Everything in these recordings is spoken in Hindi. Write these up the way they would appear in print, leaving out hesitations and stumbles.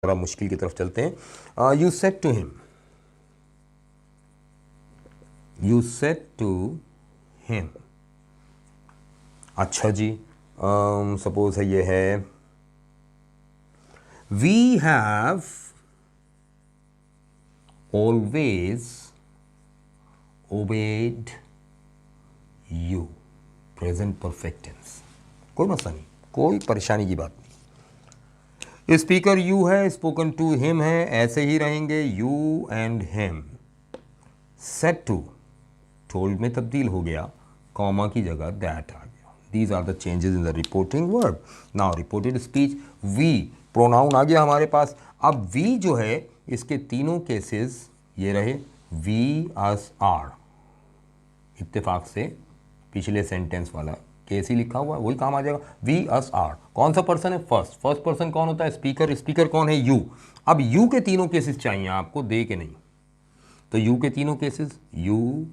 थोड़ा मुश्किल की तरफ चलते हैं। You said to him, you said to him. अच्छा जी, सपोज है ये है we have always obeyed you, present perfect tense. कोई मसला नहीं, कोई परेशानी की बात नहीं। स्पीकर यू है, स्पोकन टू हिम है, ऐसे ही रहेंगे you and him. Said to told में तब्दील हो गया, कॉमा की जगह दैट आ गया। These are the changes in the reporting verb. Now reported speech, we pronoun आ गया हमारे पास। अब वी जो है इसके तीनों केसेस ये रहे, वी अस आर। इत्तेफाक से पिछले सेंटेंस वाला केस ही लिखा हुआ है, वही काम आ जाएगा। वी अस आर, कौन सा पर्सन है? फर्स्ट। फर्स्ट पर्सन कौन होता है? स्पीकर। स्पीकर कौन है? यू। अब यू के तीनों केसेस चाहिए आपको, दे के नहीं। तो यू के तीनों cases, you,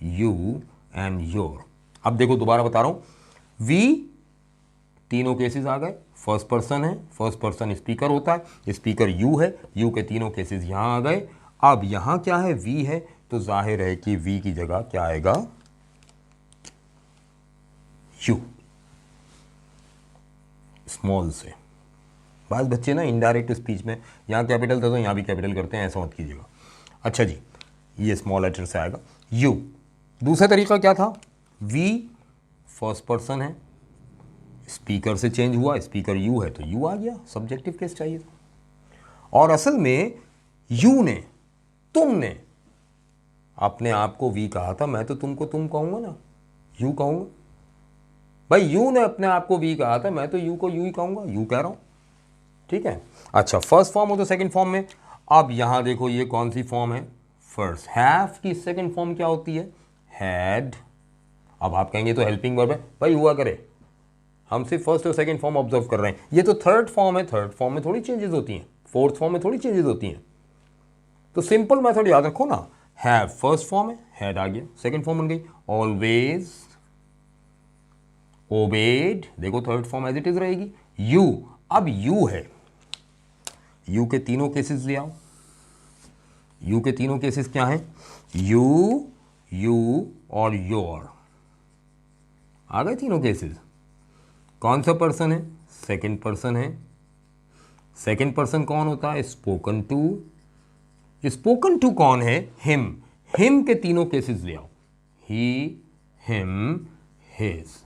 you and your. अब देखो दोबारा बता रहा हूं, वी तीनों केसेस आ गए, फर्स्ट पर्सन है, फर्स्ट पर्सन स्पीकर होता है, स्पीकर यू है, यू के तीनों केसेस यहां आ गए। अब यहां क्या है? वी है, तो जाहिर है कि वी की जगह क्या आएगा? यू, स्मॉल से। बात बच्चे ना इनडायरेक्ट स्पीच में यहां कैपिटल था तो यहां भी कैपिटल करते हैं, ऐसा मत कीजिएगा। अच्छा जी, ये स्मॉल लेटर से आएगा यू। दूसरा तरीका क्या था? वी फर्स्ट पर्सन है, स्पीकर से चेंज हुआ, स्पीकर यू है तो यू आ गया, सब्जेक्टिव केस चाहिए था। और असल में यू ने, तुमने अपने आप को वी कहा था, मैं तो तुमको तुम कहूंगा ना, यू कहूंगा। भाई यू ने अपने आप को वी कहा था, मैं तो यू को यू ही कहूंगा, यू कह रहा हूं। ठीक है। अच्छा, फर्स्ट फॉर्म हो तो सेकंड फॉर्म में। अब यहां देखो ये कौन सी फॉर्म है? फर्स्ट। हैव की सेकंड फॉर्म क्या होती है? हैड। अब आप कहेंगे तो हेल्पिंग वर्ब है, भाई हुआ करे, हम सिर्फ फर्स्ट और सेकंड फॉर्म ऑब्जर्व कर रहे हैं। ये तो थर्ड फॉर्म है, थर्ड फॉर्म में थोड़ी चेंजेस होती हैं, फोर्थ फॉर्म में थोड़ी चेंजेस होती हैं। तो सिंपल मेथड याद रखो ना, हैव फर्स्ट फॉर्म है, हैड आ गया, सेकंड फॉर्म बन गई। ऑलवेज ओबेड, देखो third form as it is रहेगी। यू, अब यू है, यू के तीनों केसेस ले आओ। यू के तीनों केसेस क्या हैं? यू, यू और योर। आ गए तीनों केसेस। कौन सा पर्सन है? सेकंड पर्सन है। सेकंड पर्सन कौन होता है? Spoken to. स्पोकन टू कौन है? हिम। हिम के तीनों केसेस ले आओ, ही, हिम, हिज।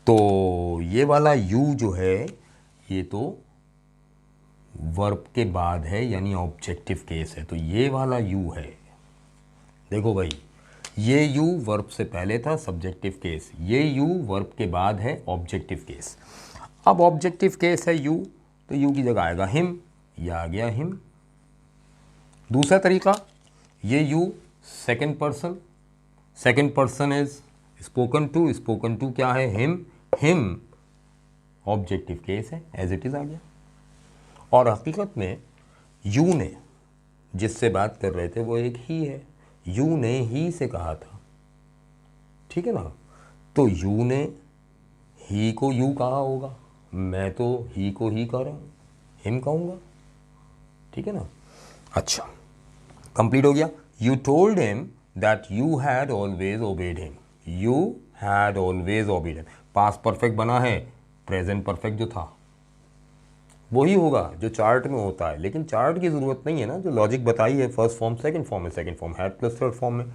तो ये वाला यू जो है ये तो वर्ब के बाद है, यानी ऑब्जेक्टिव केस है, तो ये वाला यू है। देखो भाई, ये यू वर्ब से पहले था, सब्जेक्टिव केस। ये यू वर्ब के बाद है, ऑब्जेक्टिव केस। अब ऑब्जेक्टिव केस है यू, तो यू की जगह आएगा हिम, यह आ गया हिम। दूसरा तरीका, ये you second person, second person is spoken to, spoken to क्या है? हिम, हिम ऑब्जेक्टिव केस है, एज इट इज आ गया। और हकीकत में यू ने जिससे बात कर रहे थे वो एक ही है, यू ने ही से कहा था, ठीक है ना। तो यू ने ही को यू कहा होगा, मैं तो ही को ही कह रहा हूं, हिम कहूंगा, ठीक है ना। अच्छा, कंप्लीट हो गया। You told him that you had always obeyed him, you had always obeyed him. Past perfect बना है, प्रेजेंट परफेक्ट जो था वही होगा जो चार्ट में होता है, लेकिन चार्ट की ज़रूरत नहीं है ना, जो लॉजिक बताई है, फर्स्ट फॉर्म सेकंड फॉर्म में, second form had plus third form में।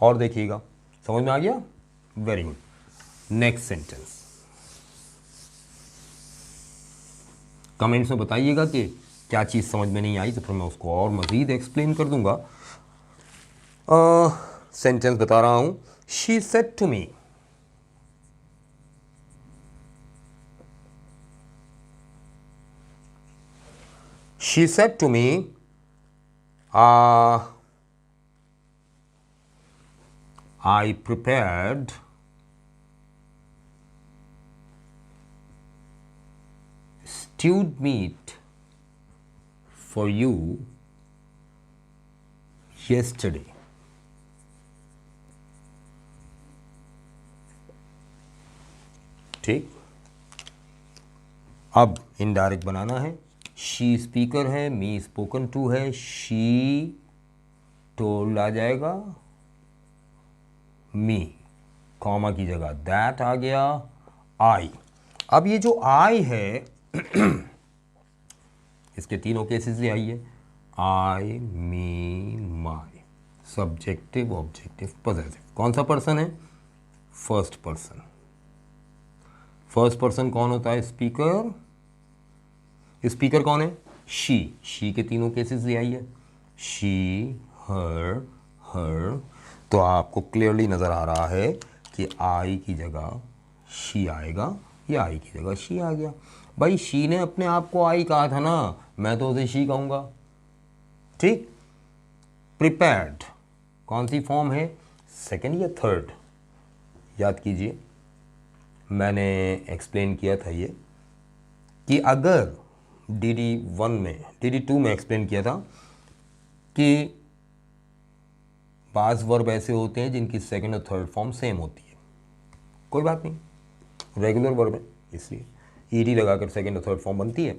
और देखिएगा, समझ में आ गया? Very good. Next sentence, comments में बताइएगा कि क्या चीज़ समझ में नहीं आई, तो फिर मैं उसको और मज़ीद एक्सप्लेन कर दूंगा। सेंटेंस बता रहा हूं। She said to me, she said to me, I prepared stewed meat for you yesterday. ठीक, अब इनडायरेक्ट बनाना है, शी स्पीकर है, मी स्पोकन टू है, शी टोल्ड आ जाएगा, मी कॉमा की जगह दैट आ गया, आई। अब ये जो आई है इसके तीनों केसेस ले आइए, आई, मी, माई, सब्जेक्टिव, ऑब्जेक्टिव, पॉसेसिव। कौन सा पर्सन है? First person. फर्स्ट पर्सन कौन होता है? स्पीकर। स्पीकर कौन है? शी के तीनों केसेस ले आइए, शी, हर, हर। तो आपको क्लियरली नजर आ रहा है कि आई की जगह शी आएगा, या आई की जगह शी आ गया। भाई शी ने अपने आप को आई कहा था ना, मैं तो उसे शी कहूंगा, ठीक। प्रिपेयर्ड कौन सी फॉर्म है? सेकंड या थर्ड? याद कीजिए, मैंने एक्सप्लेन किया था ये कि अगर DD1 में, DD2 में एक्सप्लेन किया था कि पास वर्ब ऐसे होते हैं जिनकी सेकंड और थर्ड फॉर्म सेम होती है। कोई बात नहीं, रेगुलर वर्ब है इसलिए ईडी लगाकर सेकंड और थर्ड फॉर्म बनती है।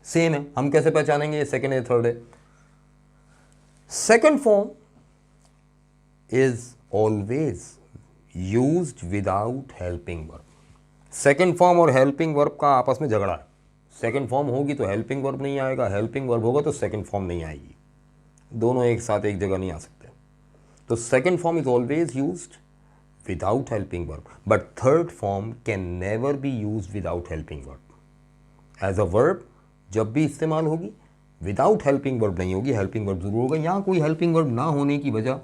सेम है, हम कैसे पहचानेंगे ये सेकंड या थर्ड है? Second form is always used without helping verb. Second form और हेल्पिंग वर्ब का आपस में झगड़ा है। सेकंड फॉर्म होगी तो हेल्पिंग वर्ब नहीं आएगा, हेल्पिंग वर्ब होगा तो सेकंड फॉर्म नहीं आएगी। दोनों एक साथ एक जगह नहीं आ सकते। तो second form is always used without helping verb, but third form can never be used without helping verb. As a verb जब भी इस्तेमाल होगी विदाउट हेल्पिंग वर्ब नहीं होगी, हेल्पिंग वर्ब जरूर होगा। यहाँ कोई हेल्पिंग वर्ब ना होने की वजह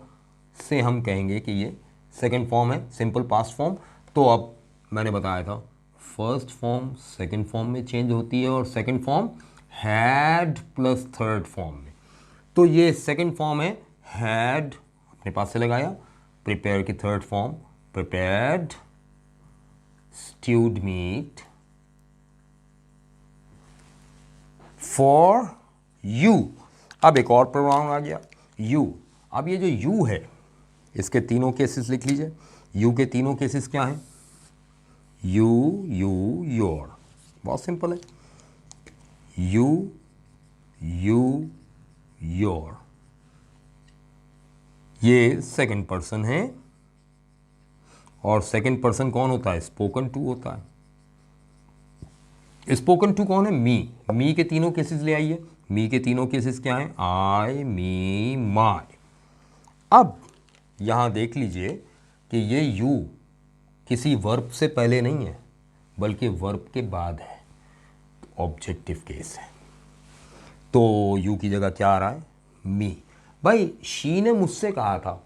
से हम कहेंगे कि ये सेकंड फॉर्म है, सिंपल पास्ट फॉर्म। तो अब मैंने बताया था फर्स्ट फॉर्म सेकंड फॉर्म में चेंज होती है और second form had plus third form में। तो ये सेकंड फॉर्म है, हैड अपने पास से लगाया, प्रिपेयर की third form prepared stewed meat for you। अब एक और प्रोनाउन आ गया you। अब ये जो you है इसके तीनों केसेस लिख लीजिए। you के तीनों केसेस क्या हैं? you, you, your। बहुत सिंपल है, you, you, your। ये सेकंड पर्सन है और सेकंड पर्सन कौन होता है? स्पोकन टू होता है। स्पोकन टू कौन है? मी के तीनों केसेस ले आइए। मी के तीनों केसेस क्या हैं? आई, मी, माई। अब यहां देख लीजिए कि ये यू किसी वर्ब से पहले नहीं है बल्कि वर्ब के बाद है, ऑब्जेक्टिव केस है। तो यू की जगह क्या आ रहा है? मी। भाई शी ने मुझसे कहा था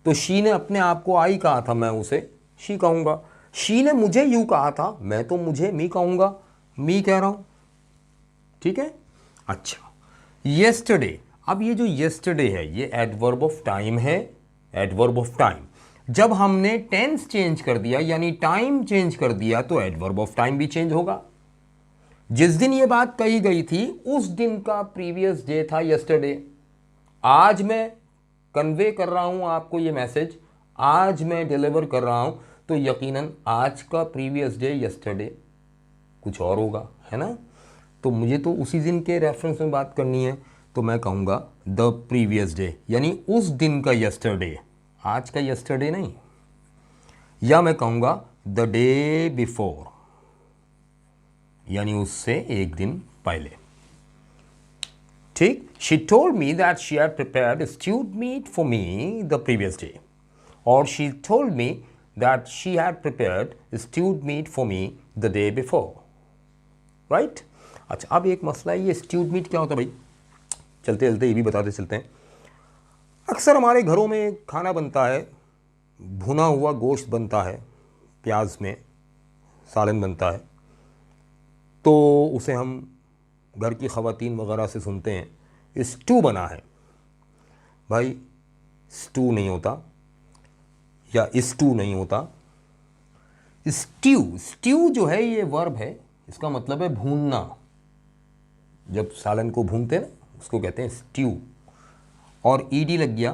तो शी ने अपने आप को आई कहा था, मैं उसे शी कहूंगा। शी ने मुझे यू कहा था, मैं तो मुझे मी कहूंगा, मी कह रहा हूं, ठीक है। अच्छा, येस्टरडे। अब ये जो येस्टरडे है ये एडवर्ब ऑफ टाइम है, एडवर्ब ऑफ टाइम। जब हमने टेंस चेंज कर दिया यानी टाइम चेंज कर दिया तो एडवर्ब ऑफ टाइम भी चेंज होगा। जिस दिन ये बात कही गई थी उस दिन का प्रीवियस डे था येस्टरडे। आज मैं कन्वे कर रहा हूं आपको ये मैसेज, आज मैं डिलीवर कर रहा हूं, तो यकीनन आज का प्रीवियस डे येस्टरडे कुछ और होगा, है ना। तो मुझे तो उसी दिन के रेफरेंस में बात करनी है, तो मैं कहूंगा द प्रीवियस डे, यानी उस दिन का येस्टरडे, आज का येस्टरडे नहीं। या मैं कहूंगा द डे बिफोर, यानी उससे एक दिन पहले, ठीक। She told me that she had prepared stewed meat for me the previous day, or she told me that she had prepared stewed meat for me the day before, right? अच्छा, अब एक मसला है, ये stewed meat क्या होता है भाई? चलते चलते ये भी बताते चलते हैं। अक्सर हमारे घरों में खाना बनता है, भुना हुआ गोश्त बनता है, प्याज में सालन बनता है, तो उसे हम घर की ख़वातीन वगैरह से सुनते हैं स्टू बना है। भाई स्टू नहीं होता या स्टू नहीं होता, स्ट्यू। स्ट्यू जो है ये वर्ब है, इसका मतलब है भूनना। जब सालन को भूनते हैं उसको कहते हैं स्ट्यू। और ईडी लग गया,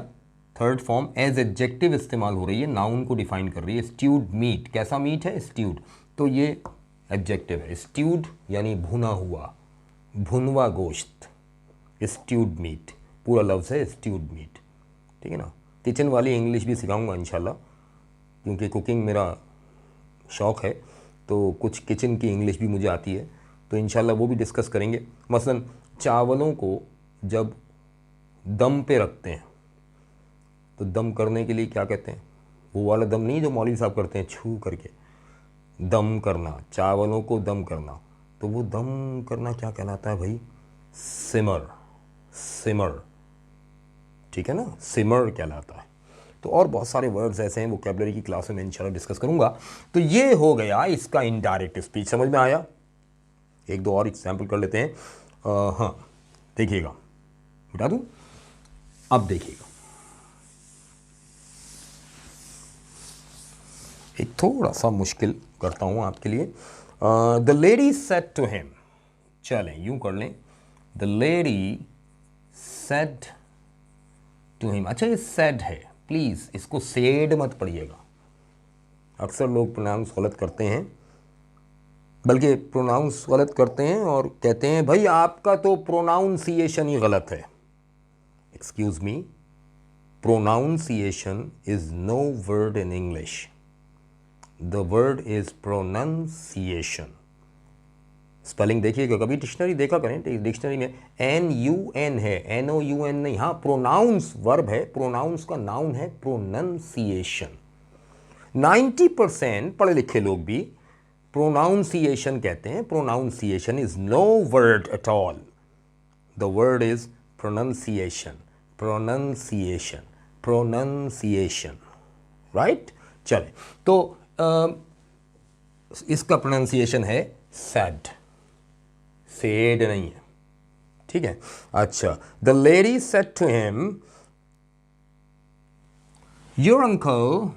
थर्ड फॉर्म एज एडजेक्टिव इस्तेमाल हो रही है, नाउन को डिफाइन कर रही है। स्ट्यूड मीट, कैसा मीट है? स्ट्यूड। तो ये एडजेक्टिव है। स्ट्यूड यानी भुना हुआ, भुनवा गोश्त, स्ट्यूड मीट, पूरा लफ्ज़ है स्ट्यूड मीट, ठीक है ना। किचन वाली इंग्लिश भी सिखाऊंगा इंशाल्लाह, क्योंकि कुकिंग मेरा शौक़ है, तो कुछ किचन की इंग्लिश भी मुझे आती है, तो इंशाल्लाह वो भी डिस्कस करेंगे। मसलन चावलों को जब दम पे रखते हैं तो दम करने के लिए क्या कहते हैं? वो वाला दम नहीं जो मौलवी साहब करते हैं छू करके, दम करना, चावलों को दम करना, तो वो दम करना क्या कहलाता है भाई? सिमर, सिमर, ठीक है ना, सिमर कहलाता है। तो और बहुत सारे वर्ड्स ऐसे हैं, वोकैबुलरी की क्लास में मैं इंशाल्लाह डिस्कस करूंगा। तो ये हो गया इसका इनडायरेक्ट स्पीच, समझ में आया? एक दो और एग्जाम्पल कर लेते हैं। हाँ देखिएगा, बता दूं, अब देखिएगा एक थोड़ा सा मुश्किल करता हूं आपके लिए। The lady said to him, चलें यूं कर लें, the lady said to him. अच्छा ये सेड है, प्लीज़ इसको सेड मत पढ़िएगा, अक्सर लोग प्रोनाउंस गलत करते हैं, बल्कि प्रोनाउंस गलत करते हैं और कहते हैं भाई आपका तो प्रोनाउंसिएशन ही गलत है। Excuse me, pronunciation is no word in English, the word is pronunciation. Spelling देखिएगा, कभी डिक्शनरी देखा करें, डिक्शनरी में NUN है, NOUN नहीं। हाँ प्रोनाउंस वर्ब है, प्रोनाउंस का नाउन है प्रोनाउंसिएशन। 90% पढ़े लिखे लोग भी प्रोनाउंसिएशन कहते हैं, pronunciation is no word at all, the word is pronunciation, pronunciation, pronunciation, right. चले तो इसका प्रोनाउंसिएशन है सैड, सेड नहीं है, ठीक है। अच्छा, the lady said to him, your uncle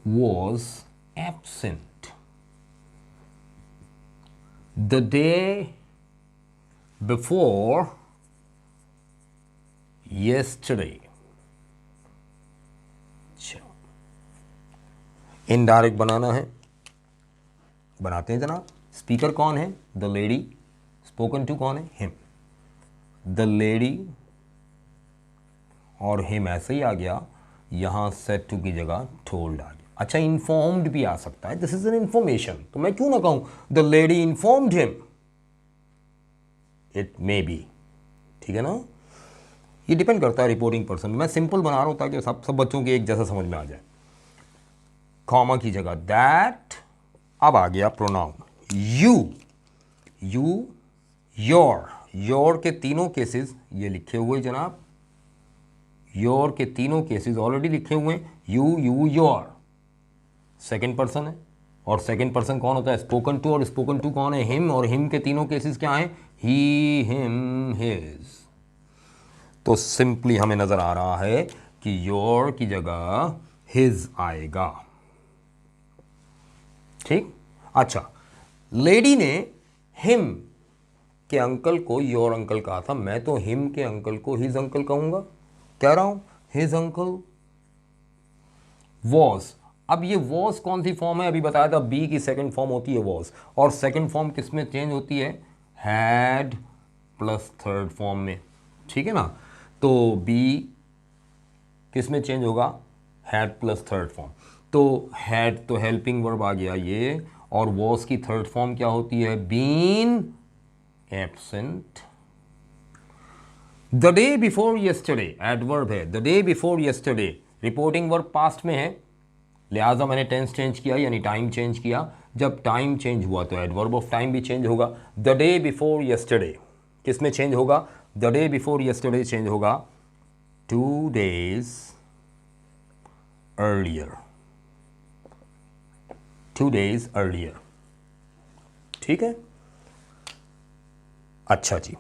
was absent the day before yesterday। Indirect बनाना है, बनाते हैं जनाब। स्पीकर कौन है? द लेडी, स्पोकन टू कौन है? हिम। द लेडी और हिम ऐसे ही आ गया, यहां सेड टू की जगह टोल्ड आ गया। अच्छा इन्फॉर्म्ड भी आ सकता है, दिस इज एन इंफॉर्मेशन, तो मैं क्यों ना कहूं the lady informed him, it may be, ठीक है ना। ये डिपेंड करता है रिपोर्टिंग पर्सन। मैं सिंपल बना रहा हूं ताकि सब बच्चों के एक जैसा समझ में आ जाए। कॉमा की जगह दैट, अब आ गया pronoun you, you, your, your के तीनों केसेस ये लिखे हुए जनाब, योर के तीनों केसेस ऑलरेडी लिखे हुए हैं, you, you, your, second person है, और सेकंड पर्सन कौन होता है? स्पोकन टू, और स्पोकन टू कौन है? हिम, और हिम के तीनों केसेस क्या हैं? ही, हिम, हिज। तो सिंपली हमें नजर आ रहा है कि योर की जगह हिज आएगा, ठीक। अच्छा, लेडी ने हिम के अंकल को योर अंकल कहा था, मैं तो हिम के अंकल को हिज अंकल कहूंगा, कह रहा हूं हिज अंकल वॉज। अब ये वॉज कौन सी फॉर्म है? अभी बताया था बी की सेकंड फॉर्म होती है वॉज, और सेकंड फॉर्म किस में चेंज होती है? हैड प्लस थर्ड फॉर्म में, ठीक है ना। तो बी किस में चेंज होगा? Had plus third form. तो हैड तो हेल्पिंग वर्ब आ गया ये, और वॉज की थर्ड फॉर्म क्या होती है? Been absent. The day before yesterday adverb है, the day before yesterday reporting verb past में है, लिहाजा मैंने टेंस चेंज किया यानी टाइम चेंज किया। जब टाइम चेंज हुआ तो एडवर्ब ऑफ टाइम भी चेंज होगा। द डे बिफोर येस्टरडे किस में चेंज होगा? The day before yesterday change होगा 2 days earlier, 2 days earlier, ठीक है। अच्छा जी,